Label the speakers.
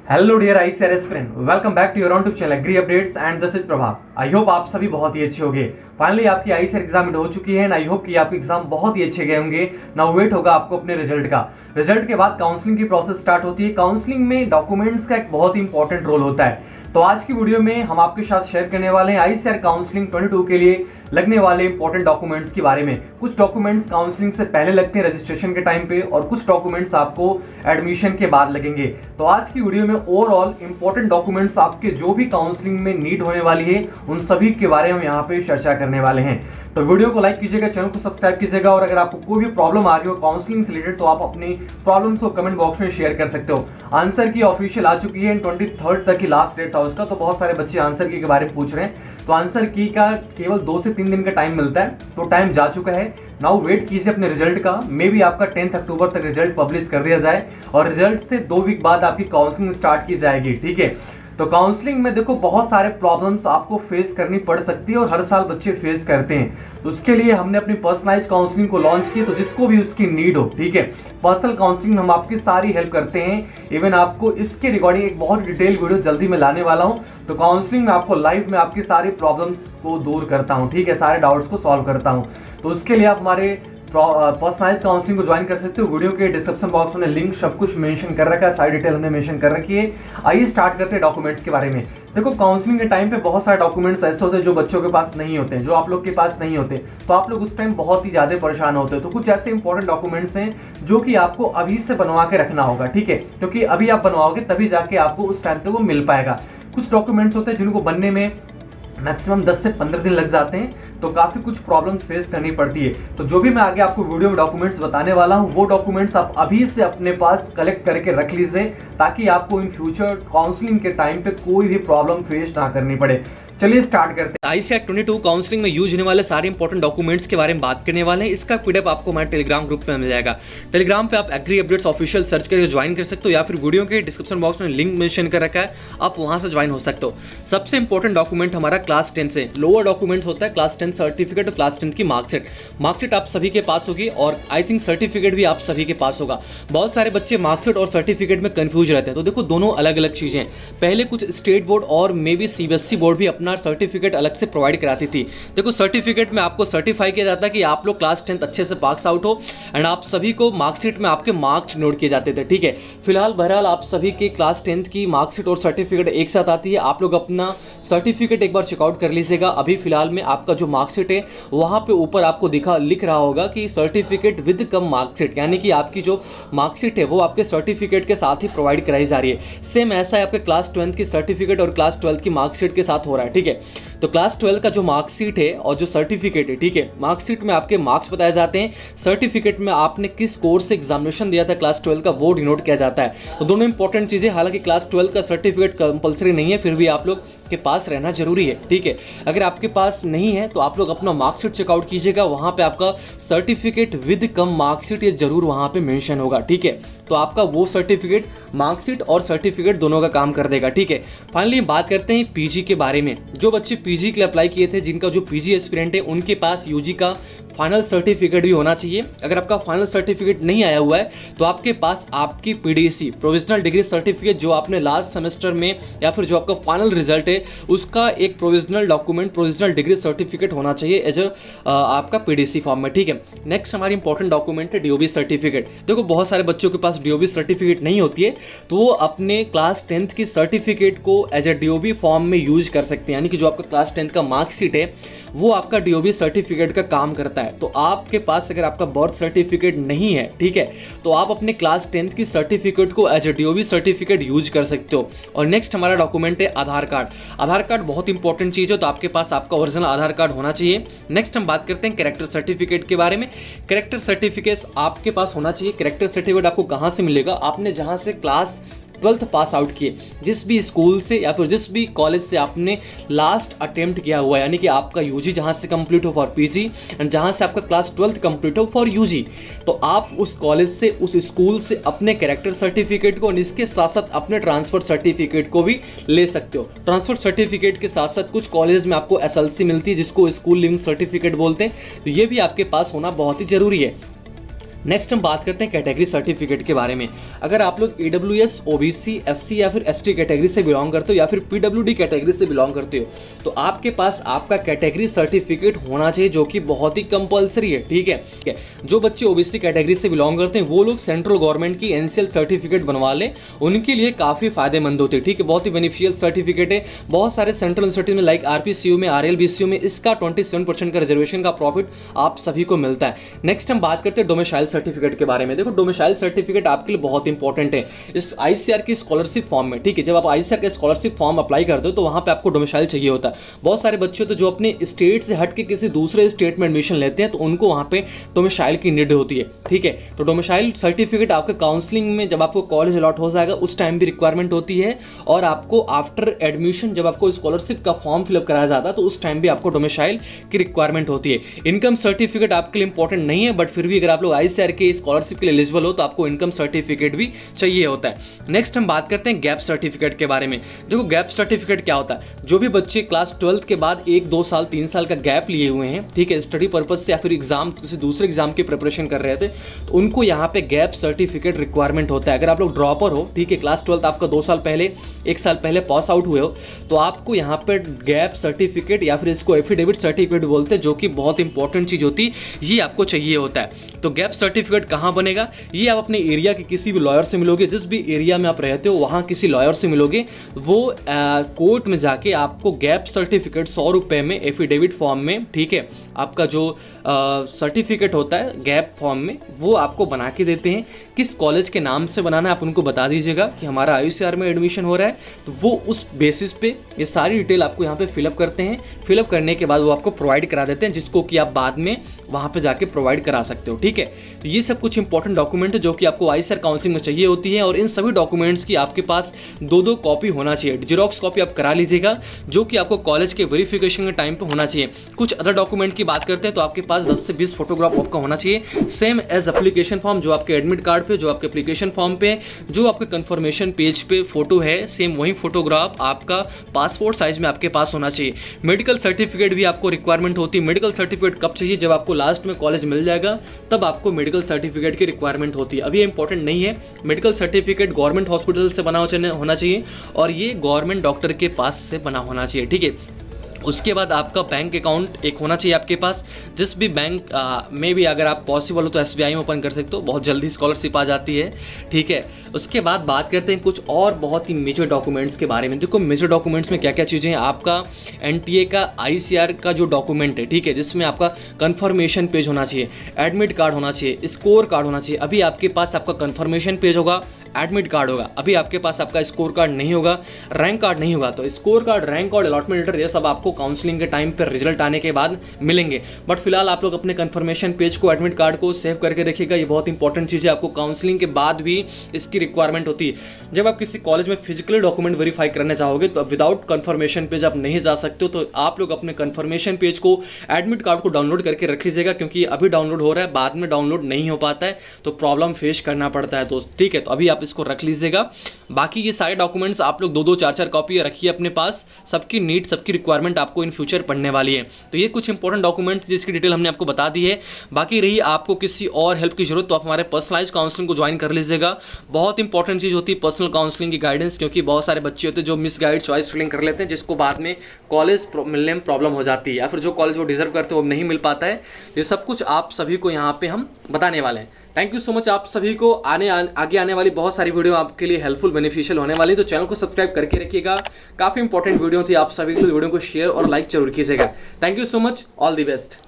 Speaker 1: Hello dear ICRS friend, welcome back to your own channel agri updates and this is Prabhav. I hope आप सभी बहुत ही अच्छे होंगे। Finally आपकी आईसीआर एग्जाम हो चुकी है एंड आई होप कि आपके एग्जाम बहुत ही अच्छे गए होंगे। नाउ वेट होगा आपको अपने रिजल्ट का। रिजल्ट के बाद काउंसलिंग की प्रोसेस स्टार्ट होती है। काउंसलिंग में डॉक्यूमेंट्स का एक बहुत ही इंपॉर्टेंट रोल होता है। तो आज की वीडियो में हम आपके साथ शेयर करने वाले हैं आईसीआर काउंसलिंग 22 के लिए लगने वाले इंपॉर्टेंट डॉक्यूमेंट्स के बारे में। कुछ डॉक्यूमेंट्स काउंसलिंग से पहले लगते हैं रजिस्ट्रेशन के टाइम पे, और कुछ डॉक्यूमेंट्स आपको एडमिशन के बाद लगेंगे। तो आज की वीडियो में ओवरऑल इंपॉर्टेंट डॉक्यूमेंट्स आपके जो भी काउंसलिंग में नीड होने वाली है उन सभी के बारे में हम यहाँ पे चर्चा करने वाले हैं। तो वीडियो को लाइक कीजिएगा, चैनल को सब्सक्राइब कीजिएगा, और अगर आपको कोई भी प्रॉब्लम आ रही हो काउंसलिंग से रिलेटेड तो आप अपनी प्रॉब्लम्स को कमेंट बॉक्स में शेयर कर सकते हो। आंसर की ऑफिशियल आ चुकी है, 23 तक की लास्ट डेट था उसका। तो बहुत सारे बच्चे आंसर की के बारे में पूछ रहे हैं, तो आंसर की का केवल 2 से 3 दिन का टाइम मिलता है, तो टाइम जा चुका है। नाउ वेट कीजिए अपने रिजल्ट का। मे बी आपका 10 अक्टूबर तक रिजल्ट पब्लिश कर दिया जाए, और रिजल्ट से 2 वीक बाद आपकी काउंसलिंग स्टार्ट की जाएगी। ठीक है, तो काउंसलिंग में देखो बहुत सारे प्रॉब्लम्स आपको फेस करनी पड़ सकती है, और हर साल बच्चे फेस करते हैं। तो उसके लिए हमने अपनी पर्सनलाइज काउंसलिंग को लॉन्च की, तो जिसको भी उसकी नीड हो, ठीक है, पर्सनल काउंसलिंग हम आपकी सारी हेल्प करते हैं। इवन आपको इसके रिगार्डिंग एक बहुत डिटेल वीडियो जल्दी में लाने वाला हूं। तो काउंसलिंग में आपको लाइव में आपकी सारी प्रॉब्लम्स को दूर करता हूं, ठीक है, सारे डाउट्स को सॉल्व करता हूं। तो उसके लिए आप हमारे पर्सनलाइज काउंसलिंग को ज्वाइन कर सकते हो। वीडियो के डिस्क्रिप्शन बॉक्स में लिंक सब कुछ मेंशन कर रखा है, सारी डिटेल हमने मेंशन कर रखी है। आइए स्टार्ट करते हैं डॉक्यूमेंट्स के बारे में। देखो काउंसलिंग के टाइम पे बहुत सारे डॉक्यूमेंट्स ऐसे होते हैं जो बच्चों के पास नहीं होते हैं, जो आप लोग के पास नहीं होते, तो आप लोग उस टाइम बहुत ही ज्यादा परेशान होते हैं। तो कुछ ऐसे इंपॉर्टेंट डॉक्यूमेंट्स हैं जो कि आपको अभी से बनवा के रखना होगा, ठीक है, क्योंकि अभी आप बनवाओगे तभी जाके आपको उस टाइम पे वो मिल पाएगा। कुछ डॉक्यूमेंट्स होते हैं जिनको बनने में मैक्सिमम 10 से 15 दिन लग जाते हैं, तो काफी कुछ प्रॉब्लम्स फेस करनी पड़ती है। तो जो भी मैं आगे आपको वीडियो में डॉक्यूमेंट्स बताने वाला हूं, वो डॉक्यूमेंट्स आप अभी से अपने पास कलेक्ट करके रख लीजिए, ताकि आपको इन फ्यूचर काउंसलिंग के टाइम पे कोई भी प्रॉब्लम फेस ना करनी पड़े। चलिए स्टार्ट करते हैं। आईसीआर 22 काउंसलिंग में यूज होने वाले सारे इंपॉर्टेंट डॉक्यूमेंट्स के बारे में बात करने वाले हैं। इसका पीडीएफ आपको हमारे टेलीग्राम ग्रुप में मिल जाएगा। टेलीग्राम पे आप एग्री अपडेट्स ऑफिशियल सर्च करके ज्वाइन कर सकते हो, या फिर वीडियो के डिस्क्रिप्शन बॉक्स में लिंक मेंशन कर रखा है, आप वहां से ज्वाइन हो सकते हो। सबसे इंपॉर्टेंट डॉक्यूमेंट हमारा क्लास 10 से लोअर डॉक्यूमेंट होता है, क्लास 10 सर्टिफिकेट और क्लास 10 की मार्कशीट। मार्कशीट आप सभी के पास होगी, और आई थिंक सर्टिफिकेट भी आप सभी के पास होगा। बहुत सारे बच्चे मार्कशीट और सर्टिफिकेट में कंफ्यूज रहते हैं। तो देखो दोनों अलग अलग चीजें। पहले कुछ स्टेट बोर्ड और मे बी सीबीएसई बोर्ड भी अपना सर्टिफिकेट अलग से प्रोवाइड कराती थी। देखो सर्टिफिकेट में आपको सर्टिफाई किया जाता है कि आप लोग क्लास 10 अच्छे से पास आउट हो, एंड आप सभी को मार्कशीट में आपके मार्क्स नोट किए जाते थे, ठीक है। फिलहाल बहरहाल आप सभी के क्लास 10 की मार्कशीट और सर्टिफिकेट एक साथ आती है। आप लोग अपना सर्टिफिकेट एक बार चेकआउट कर लीजिएगा। अभी फिलहाल में आपका जो मार्कशीट है वहां पे ऊपर आपको लिख रहा होगा कि सर्टिफिकेट विद कम मार्कशीट, यानी कि आपकी जो मार्कशीट है वो आपके सर्टिफिकेट के साथ ही प्रोवाइड कराई जा रही है। सेम ऐसा है आपके क्लास 12 की सर्टिफिकेट और क्लास 12 की मार्कशीट के साथ हो रहा है, ठीक है। तो क्लास 12 का जो मार्कशीट है और जो सर्टिफिकेट है, ठीक है, मार्कशीट में आपके मार्क्स बताए जाते हैं, सर्टिफिकेट में आपने किस कोर्स से एग्जामिनेशन दिया था क्लास 12 का वो डिनोट किया जाता है। तो दोनों इंपॉर्टेंट चीजें। हालांकि क्लास 12 का सर्टिफिकेट कंपलसरी नहीं है, फिर भी आप लोग के पास रहना जरूरी है, ठीक है। अगर आपके पास नहीं है तो आप लोग अपना मार्कशीट चेकआउट कीजिएगा, वहां पे आपका सर्टिफिकेट विद कम मार्कशीट ये जरूर वहां पे मेंशन होगा, ठीक है। तो आपका वो सर्टिफिकेट मार्कशीट और सर्टिफिकेट दोनों का काम कर देगा, ठीक है। फाइनली बात करते हैं पीजी के बारे में। जो बच्चे पीजी के लिए अप्लाई किए थे, जिनका जो पीजी एस्पिरेंट है, उनके पास यूजी का फाइनल सर्टिफिकेट भी होना चाहिए। अगर आपका फाइनल सर्टिफिकेट नहीं आया हुआ है तो आपके पास आपकी पीडीसी प्रोविजनल डिग्री सर्टिफिकेट जो आपने लास्ट सेमेस्टर में, या फिर जो आपका फाइनल रिजल्ट है उसका एक provisional document, provisional degree certificate होना चाहिए एज आपका पीडीसी फॉर्म में, ठीक है। नेक्स्ट हमारी इंपॉर्टेंट डॉक्यूमेंट है डीओबी सर्टिफिकेट। देखो बहुत सारे बच्चों के पास डीओबी सर्टिफिकेट नहीं होती है, तो वो अपने क्लास 10 की सर्टिफिकेट को एज ए डीओबी फॉर्म में यूज कर सकते हैं, यानी कि जो आपका क्लास 10 का मार्कशीट है वो आपका डीओबी सर्टिफिकेट का काम करता है। तो आपके पास अगर आपका बर्थ सर्टिफिकेट नहीं है, ठीक है, तो आप अपने क्लास 10 की सर्टिफिकेट को as a DOB certificate use कर सकते हो। और नेक्स्ट हमारा डॉक्यूमेंट है आधार कार्ड। आधार कार्ड बहुत इंपॉर्टेंट चीज है, तो आपके पास आपका ओरिजिनल आधार कार्ड होना चाहिए। नेक्स्ट हम बात करते हैं कैरेक्टर सर्टिफिकेट के बारे में। कैरेक्टर सर्टिफिकेट आपके पास होना चाहिए। कैरेक्टर सर्टिफिकेट आपको कहां से मिलेगा? आपने जहां से क्लास 12th पास आउट किए, जिस भी स्कूल से या फिर जिस भी कॉलेज से आपने लास्ट अटेम्प्ट किया हुआ है, यानी कि आपका यूजी जहां से कंप्लीट हो फॉर पीजी एंड जहां से आपका क्लास 12th कंप्लीट हो फॉर यूजी, तो आप उस कॉलेज से, उस स्कूल से अपने कैरेक्टर सर्टिफिकेट को और इसके साथ साथ अपने ट्रांसफर सर्टिफिकेट को भी ले सकते हो। ट्रांसफर सर्टिफिकेट के साथ साथ कुछ कॉलेज में आपको एसएलसी मिलती है जिसको स्कूल लिविंग सर्टिफिकेट बोलते हैं, तो ये भी आपके पास होना बहुत ही जरूरी है। नेक्स्ट हम बात करते हैं कैटेगरी सर्टिफिकेट के बारे में। अगर आप लोग AWS, OBC, SC या फिर ST कैटेगरी से बिलोंग करते हो या फिर PWD कैटेगरी से बिलोंग करते हो तो आपके पास आपका कैटेगरी सर्टिफिकेट होना चाहिए, जो कि बहुत ही कंपलसरी है। ठीक है, जो बच्चे OBC कैटेगरी से बिलोंग करते हैं वो लोग सेंट्रल गवर्नमेंट की NCL सर्टिफिकेट बनवा लें, उनके लिए काफ़ी फायदेमंद होते हैं। ठीक है, बहुत ही बेनिफिशियल सर्टिफिकेट है। बहुत सारे सेंट्रल यूनिवर्सिटी में लाइक RPCU में, RLBCU में इसका 27% का रिजर्वेशन का प्रॉफिट आप सभी को मिलता है। नेक्स्ट हम बात करते हैं डोमिसाइल सर्टिफिकेट के बारे में। देखो, डोमिसाइल सर्टिफिकेट आपके लिए बहुत इंपॉर्टेंट है इस ICAR की स्कॉलरशिप फॉर्म में। ठीक है, जब आप ICAR का स्कॉलरशिप फॉर्म अप्लाई करते हो तो वहां पे आपको डोमिसाइल चाहिए होता है। बहुत सारे बच्चे होते हैं जो अपने स्टेट से हट के किसी दूसरे स्टेट में एडमिशन लेते हैं तो उनको वहां पे डोमिसाइल की नीड होती है। ठीक है, तो डोमिसाइल सर्टिफिकेट आपके काउंसलिंग में जब आपको कॉलेज अलॉट हो जाएगा उस टाइम भी रिक्वायरमेंट होती है, और आपको आफ्टर एडमिशन जब आपको स्कॉलरशिप का फॉर्म फिलअप कराया जाता है तो उस टाइम भी आपको डोमिसाइल की रिक्वायरमेंट होती है। इनकम सर्टिफिकेट आपके लिए इंपॉर्टेंट नहीं है, बट फिर भी अगर आप लोग ICAR के स्कॉलरशिप के लिए एलिजिबल हो तो आपको इनकम सर्टिफिकेट भी चाहिए होता है। नेक्स्ट हम बात करते हैं गैप सर्टिफिकेट के बारे में। देखो, गैप सर्टिफिकेट क्या होता है? जो भी बच्चे क्लास 12th के बाद 1, 2 साल, 3 साल का गैप लिए हुए हैं, ठीक है, स्टडी पर्पज से या फिर एग्जाम किसी दूसरे एग्जाम की प्रिपरेशन कर रहे थे, तो उनको यहाँ पे गैप सर्टिफिकेट रिक्वायरमेंट होता है। अगर आप लोग ड्रॉपर हो, ठीक है, क्लास 12th आपका 2 साल पहले, 1 साल पहले पास आउट हुए हो, तो आपको यहाँ पे गैप सर्टिफिकेट या फिर इसको एफिडेविट सर्टिफिकेट बोलते हैं, जो कि बहुत इंपॉर्टेंट चीज होती है, ये आपको चाहिए होता है। तो गैप सर्टिफिकेट कहाँ बनेगा? ये आप अपने एरिया के किसी भी लॉयर से मिलोगे, जिस भी एरिया में आप रहते हो वहाँ किसी लॉयर से मिलोगे, वो कोर्ट में जाके आपको गैप सर्टिफिकेट 100 रुपये में एफिडेविट फॉर्म में, ठीक है, आपका जो सर्टिफिकेट होता है गैप फॉर्म में वो आपको बना के देते हैं। किस कॉलेज के नाम से बनाना है आप उनको बता दीजिएगा कि हमारा ICAR में एडमिशन हो रहा है, तो वो उस बेसिस पे ये सारी डिटेल आपको यहाँ पे फिलअप करते हैं। फिलअप करने के बाद वो आपको प्रोवाइड करा देते हैं, जिसको कि आप बाद में वहाँ पे जाके प्रोवाइड करा सकते हो। ठीक है, तो ये सब कुछ इंपॉर्टेंट डॉक्यूमेंट है जो कि आपको ICAR काउंसलिंग में चाहिए होती है, और इन सभी डॉक्यूमेंट्स की आपके पास 2-2 कॉपी होना चाहिए। जेरोक्स कॉपी आप करा लीजिएगा, जो कि आपको कॉलेज के वेरिफिकेशन के टाइम पे होना चाहिए। कुछ अदर डॉक्यूमेंट की बात करते हैं तो आपके पास 10 से 20 फोटोग्राफ आपका होना चाहिए, सेम एज एप्लीकेशन फॉर्म, जो आपके एडमिट कार्ड पे, जो आपके एप्लीकेशन फॉर्म पे, जो आपके कंफर्मेशन पेज पे फोटो है, सेम वही फोटोग्राफ आपका पासपोर्ट साइज में आपके पास होना चाहिए। मेडिकल सर्टिफिकेट भी आपको रिक्वायरमेंट होती है। मेडिकल सर्टिफिकेट कब चाहिए? जब आपको लास्ट में कॉलेज मिल जाएगा तब आपको मेडिकल सर्टिफिकेट की रिक्वायरमेंट होती है। अभी इंपॉर्टेंट नहीं है। मेडिकल सर्टिफिकेट गवर्नमेंट हॉस्पिटल से बना होना चाहिए, और ये गवर्नमेंट डॉक्टर के पास से बना होना चाहिए। ठीक है, उसके बाद आपका बैंक अकाउंट एक होना चाहिए आपके पास, जिस भी बैंक में भी अगर आप पॉसिबल हो तो SBI में ओपन कर सकते हो, बहुत जल्दी स्कॉलरशिप आ जाती है। ठीक है, उसके बाद बात करते हैं कुछ और बहुत ही मेजर डॉक्यूमेंट्स के बारे में। देखो, मेजर डॉक्यूमेंट्स में क्या क्या चीज़ें हैं। आपका NTA का ICAR का जो डॉक्यूमेंट है, ठीक है, जिसमें आपका कंफर्मेशन पेज होना चाहिए, एडमिट कार्ड होना चाहिए, स्कोर कार्ड होना चाहिए। अभी आपके पास आपका कंफर्मेशन पेज होगा, एडमिट कार्ड होगा, अभी आपके पास आपका स्कोर कार्ड नहीं होगा, रैंक कार्ड नहीं होगा। तो score card, rank card, allotment letter, ये सब आपको काउंसलिंग के टाइम पर रिजल्ट आने के बाद मिलेंगे। बट फिलहाल आप लोग अपने कंफर्मेशन पेज को, एडमिट कार्ड को सेव करके रखिएगा, ये बहुत इंपॉर्टेंट चीज़ है। आपको काउंसलिंग के बाद भी इसकी रिक्वायरमेंट होती है। जब आप किसी कॉलेज में फिजिकली डॉक्यूमेंट वेरीफाई करने चाहोगे तो विदाउट कंफर्मेशन पेज आप नहीं जा सकते हो। तो आप लोग अपने कंफर्मेशन पेज को, एडमिट कार्ड को डाउनलोड करके रख लीजिएगा, क्योंकि अभी डाउनलोड हो रहा है, बाद में डाउनलोड नहीं हो पाता है तो प्रॉब्लम फेस करना पड़ता है दोस्त। ठीक है, तो अभी आप इसको रख लीजिएगा। बाकी ये सारे डॉक्यूमेंट्स आप लोग 2-2, 4-4 कॉपी रखिए अपने पास। सबकी नीड, सबकी रिक्वायरमेंट आपको इन फ्यूचर पढ़ने वाली है। तो ये कुछ इंपॉर्टेंट डॉक्यूमेंट्स जिसकी डिटेल हमने आपको बता दी है। बाकी रही आपको किसी और हेल्प की जरूरत तो आप हमारे पर्सनलाइज काउंसलिंग को ज्वाइन कर लीजिएगा। बहुत इंपॉर्टेंट चीज होती है पर्सनल काउंसलिंग की गाइडेंस, क्योंकि बहुत सारे बच्चे होते हैं जो मिस गाइड चॉइस फिलिंग कर लेते हैं, जिसको बाद में कॉलेज मिलने में प्रॉब्लम हो जाती है, या फिर जो कॉलेज वो डिजर्व करते हैं वो नहीं मिल पाता है। ये सब कुछ आप सभी को यहाँ पे हम बताने वाले हैं। थैंक यू सो मच आप सभी को। आगे आने वाली बहुत सारी वीडियो आपके लिए हेल्पफुल, बेनिफिशियल होने वाली, तो चैनल को सब्सक्राइब करके रखिएगा। काफी इंपॉर्टेंट वीडियो थी आप सभी के लिए। वीडियो को शेयर और लाइक जरूर कीजिएगा। Thank you so much, all the best.